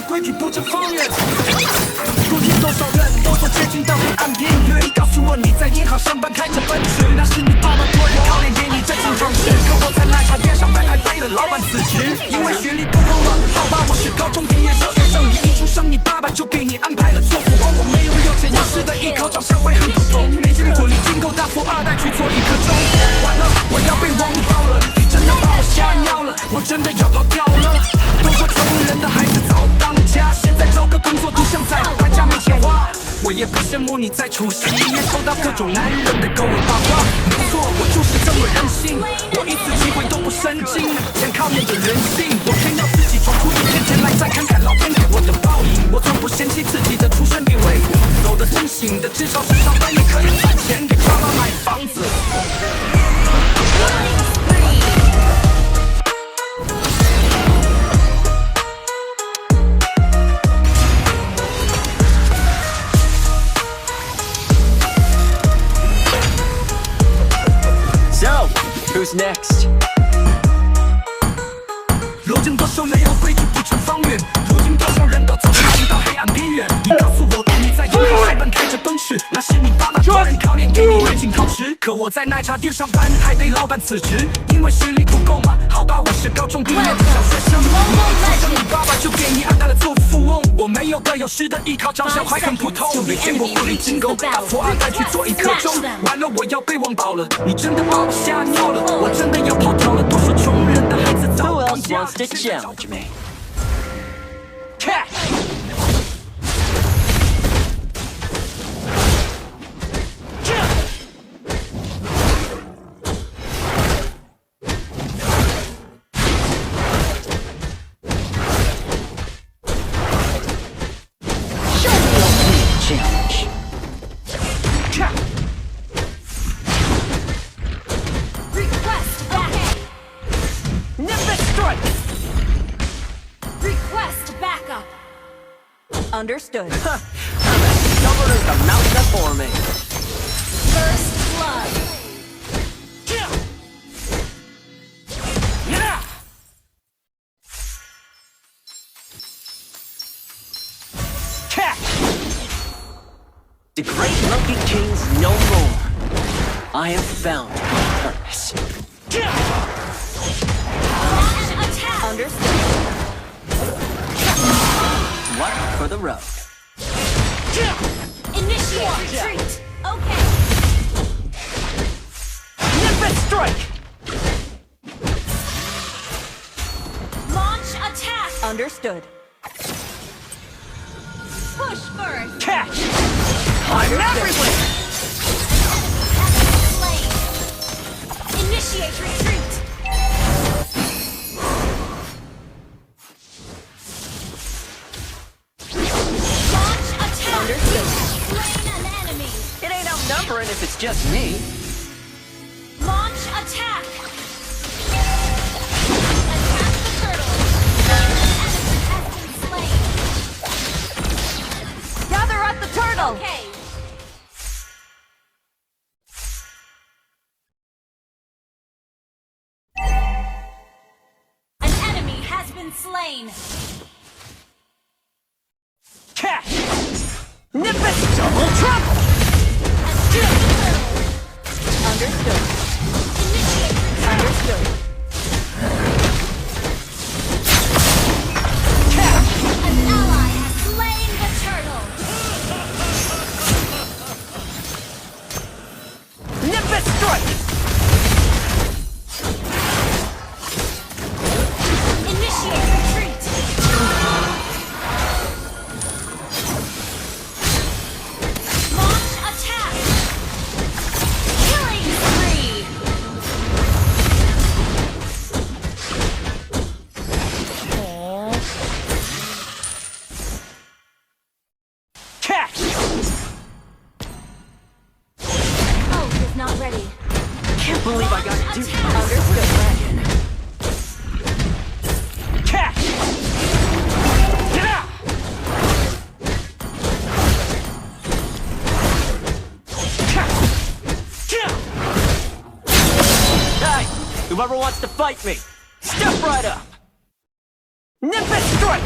规矩不争方圆。如今多少人都走接近到黑暗边缘，告诉我你在银行上班开着奔驰，那是你爸妈托人考验给你真心方式。可我在奶茶店上班还背了老板辞职，因为学历不够了。好吧，我是高中毕业小学生，你一出生你爸爸就给你安排了做富翁。我没有有钱有势的依靠，长相会很普通，没经过你金够大富二代去做一颗钟。完了，我要被网暴了，你真的把我吓尿了，我真的要跑掉了。都说穷人的孩子早当家，现在找个工作都像在搬家没钱花。我也不羡慕你在除夕夜收到各种男人的勾引八卦。没错，我就是这么任性，我一次机会都不申请，先靠面对人性，我偏要自己闯出一片天来，再看看老天给我的报应。我从不嫌弃自己的出身地位，走得清醒的至少是上班也可以赚钱，给爸妈买房子。So, who's next? 如今多少没有规矩不成方圆，如今多少人都走到黑暗边缘。你告诉我你在银行上班开着奔驰，那是你爸妈托人考验给你远近陶瓷。可我在奶茶店上班还被老板辞职，因为学历不够嘛。好吧，我是高中毕业的小学生，你爸爸就给你安排了做富翁。我没有个有势的依靠，长相还很普通，没见过狐狸精狗大富二代去做一颗钟。完了，我要被网暴了，你真的把我吓尿了，我真的要跑掉了。多数穷人的孩子早当家。 To challenge me. Catch! Understood. I'm as stubborn as the mountain before me. First blood. Catch! The great Monkey King's no more. I have found my purpose. Attack. Understood. What for the road? Initiate retreat. Okay. Nimbus strike! Launch attack. Understood. Push first. Catch! I'm everywhere! Slain. Initiate retreat. Launch attack. Understood. Slain an enemy. It ain't outnumbering if it's just me. Launch attack. Attack the turtle. An enemy has been slain. Gather at the turtle. Okay. An enemy has been slain. Catch! Nimbus double trouble! Attack the turtle. Understood. Initiate retreat. Understood. Catch! An ally has slain the turtle. Nimbus strike! Initiate retreat. Launch attack. Killing spree. Catch! Ult is not ready. Can't believe I got duped by Understood. this dragon. Catch! Get out! Hey, whoever wants to fight me, step right up. Nimbus strike!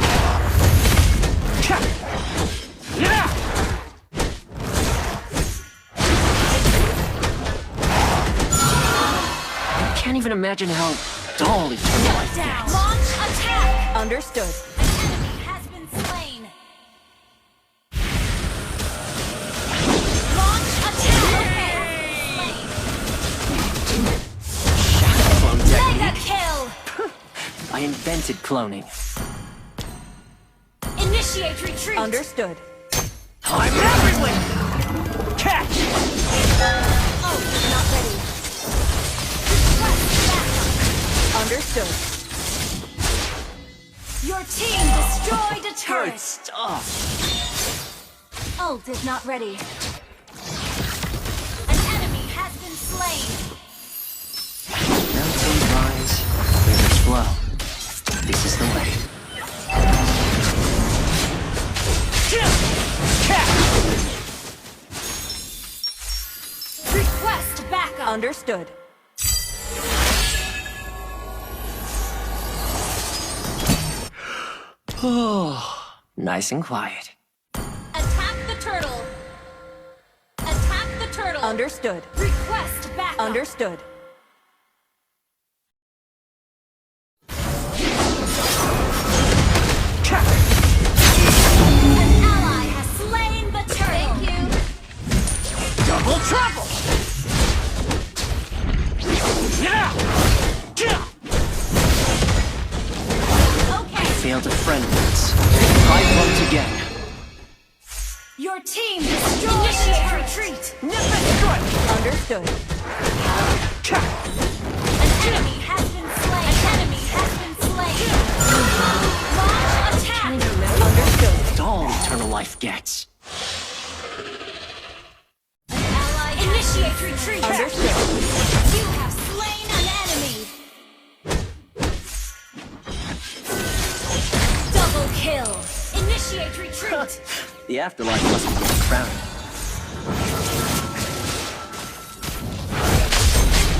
even imagine how dull eternal life Down. gets. Launch attack. Understood. An enemy has been slain. Launch attack. Clone Mega technique. kill. I invented cloning. Initiate retreat. Understood. I'm everywhere! Catch! Oh, not ready. Request backup. Understood. Your team destroyed a Good turret. stuff. Ult is not ready. An enemy has been slain. Mountains rise, rivers flow. This is the way. Request backup. Understood. Nice and quiet. Attack the turtle. Attack the turtle. Understood. Request backup. Understood. An ally has slain the turtle. Thank you. Double trouble! Okay. Failed a friend once. I won't again. Your team destroyed. Initiate retreat. Understood. An enemy has been slain. An enemy has been slain. Launch attack. Understood. It's all eternal life gets. An ally. Initiate retreat. Understood. You have slain an enemy. Double kill. Initiate retreat. The afterlife must be crowded.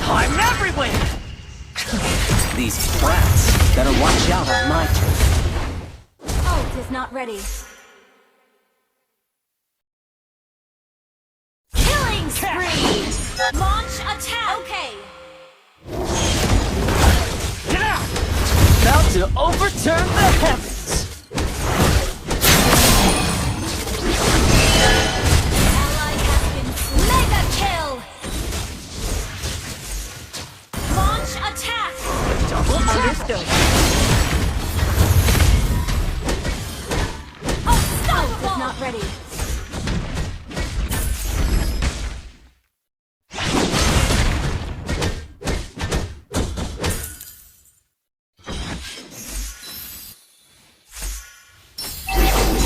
I'm everywhere! These brats better watch out on my turn. Ult is not ready. Killing spree. Launch attack. Okay. About to overturn the heavens! Ally has been mega kill. Launch attack. Double trouble! Understood. Unstoppable. Is not ready.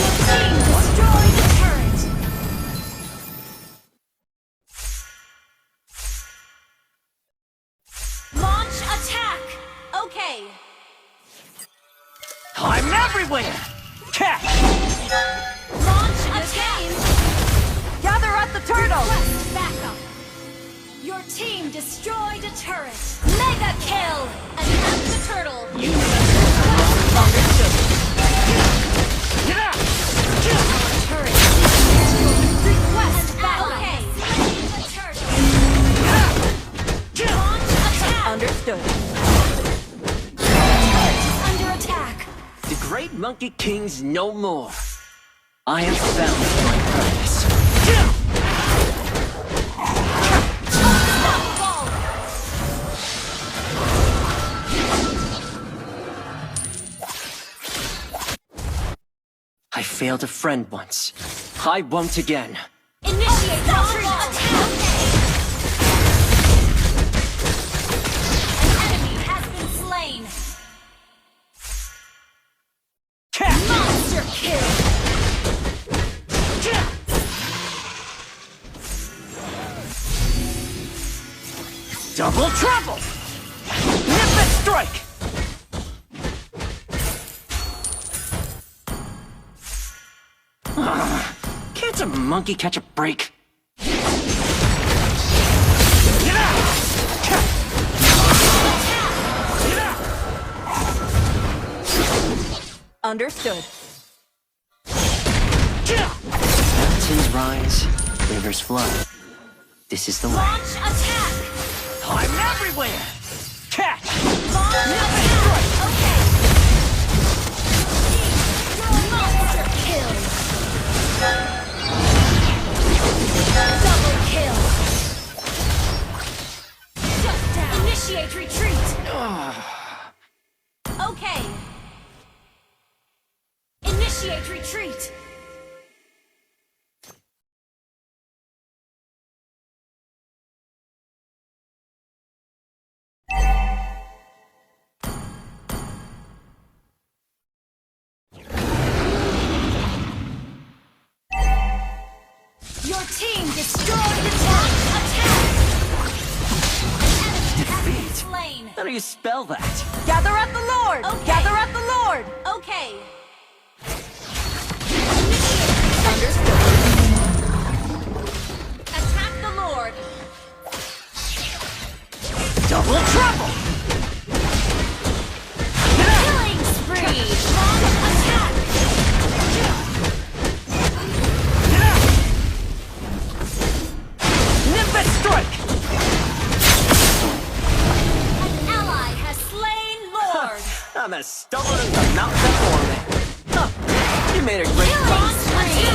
Team destroyed the turret. Launch attack. Okay. I'm everywhere! Catch! Launch attack. Gather at the turtle. Request backup. Your team destroyed a turret. Mega kill. Attack the turtle. Understood. Turret. Request backup. Okay. Slain the turtle. Launch attack. Understood. Turret is under attack. The great monkey king's no more. I have found my purpose. Unstoppable. I failed a friend once. I won't again. Initiate retreat. Attack. An enemy has been slain. Catch! Monster kill. Double trouble! Nip and strike! Can't a monkey catch a break? Understood. Mountains rise, rivers flow. This is the way. Launch attack. I'm everywhere! Catch! Okay. Monster kill. Double kill. Shut down. Initiate retreat. Okay. Initiate retreat. Your team destroyed the tank. Attack! An enemy has been slain. How do you spell that? Gather at the Lord! Okay. Gather at the Lord! Okay. Understood. Attack the Lord. Double trouble! Killing spree. Long attack. Nimbus strike! An ally has slain Lord. I'm as stubborn as the mountain before me. Huh. You made a great Killing cross. spree.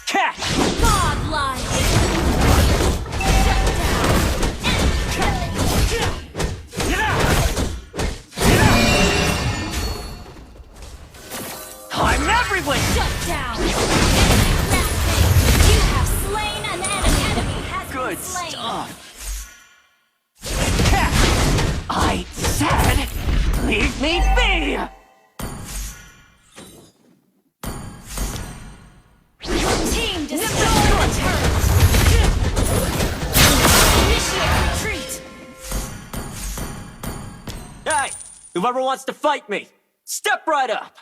Catch! Godlike. Shut down. I'm everywhere! Shut down. You have slain an enemy. Enemy has Good been slain. stuff. Catch! I said, leave me be! Your team destroyed the turret. Initiate retreat. Hey, whoever wants to fight me, step right up!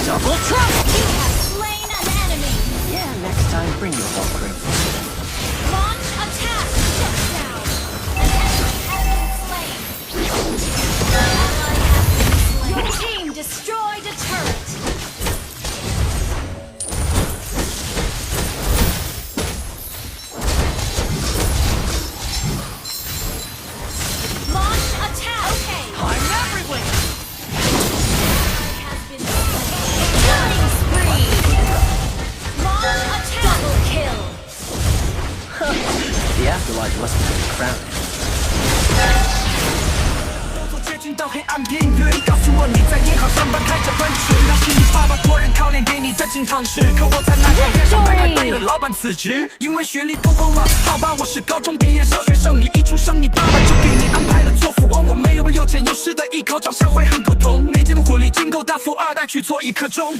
Double trouble! You have slain an enemy. Yeah, next time bring your whole crew. Launch attack. Shut down. An enemy has been slain. An ally has been slain. Your team destroyed a turret. Launch attack. Okay. I'm everywhere! Has been slain. Killing spree. Launch attack. Double kill. The afterlife must be pretty crowded. 动作接近到黑暗边缘，告诉我你在银行上班开着奔驰，那是你爸爸托人靠脸给你的经常时刻，我在那海边上班还背了老板辞职，因为学历不够嘛。好吧，我是高中毕业小学生，你一出生你爸爸就给你安排了做富翁，我没有有钱有势的一口，长相会很普通，没见过婚礼金够大富二代去做一刻钟。